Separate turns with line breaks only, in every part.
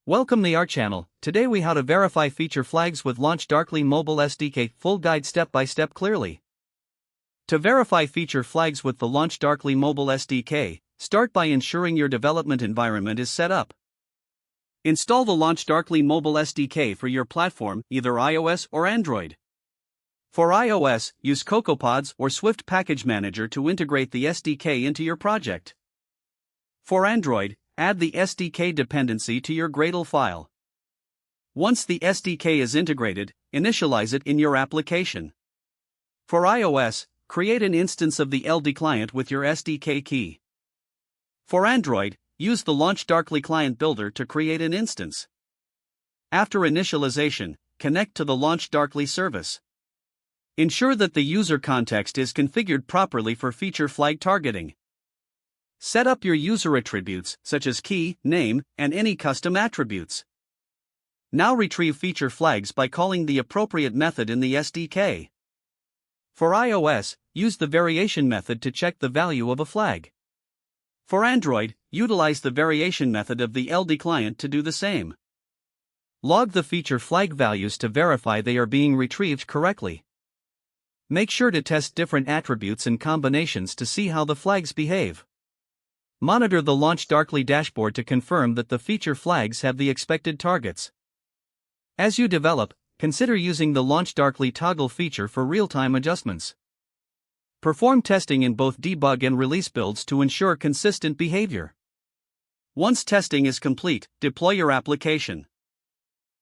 Welcome to our channel. Today we how to verify feature flags with LaunchDarkly mobile SDK. Full guide step by step clearly. To verify feature flags with the LaunchDarkly mobile SDK, start by ensuring your development environment is set up. Install the LaunchDarkly mobile SDK for your platform, either iOS or Android. For iOS, use CocoaPods or Swift Package Manager to integrate the SDK into your project. For Android, add the SDK dependency to your Gradle file. Once the SDK is integrated, initialize it in your application. For iOS, create an instance of the LD client with your SDK key. For Android, use the LaunchDarkly client builder to create an instance. After initialization, connect to the LaunchDarkly service. Ensure that the user context is configured properly for feature flag targeting. Set up your user attributes, such as key, name, and any custom attributes. Now retrieve feature flags by calling the appropriate method in the SDK. For iOS, use the variation method to check the value of a flag. For Android, utilize the variation method of the LD client to do the same. Log the feature flag values to verify they are being retrieved correctly. Make sure to test different attributes and combinations to see how the flags behave. Monitor the LaunchDarkly dashboard to confirm that the feature flags have the expected targets. As you develop, consider using the LaunchDarkly toggle feature for real-time adjustments. Perform testing in both debug and release builds to ensure consistent behavior. Once testing is complete, deploy your application.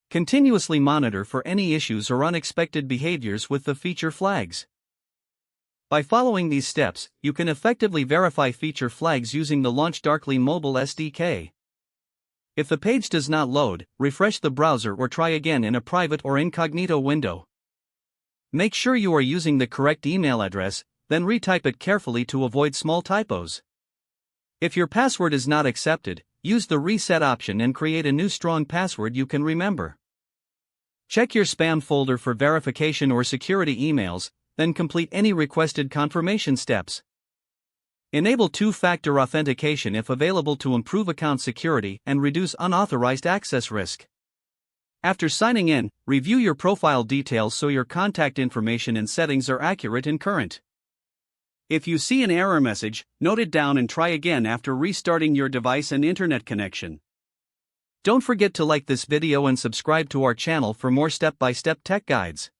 Continuously monitor for any issues or unexpected behaviors with the feature flags. By following these steps, you can effectively verify feature flags using the LaunchDarkly mobile SDK. If the page does not load, refresh the browser or try again in a private or incognito window. Make sure you are using the correct email address, then retype it carefully to avoid small typos. If your password is not accepted, use the reset option and create a new strong password you can remember. Check your spam folder for verification or security emails, then complete any requested confirmation steps. Enable two-factor authentication if available to improve account security and reduce unauthorized access risk. After signing in, review your profile details so your contact information and settings are accurate and current. If you see an error message, note it down and try again after restarting your device and internet connection. Don't forget to like this video and subscribe to our channel for more step-by-step tech guides.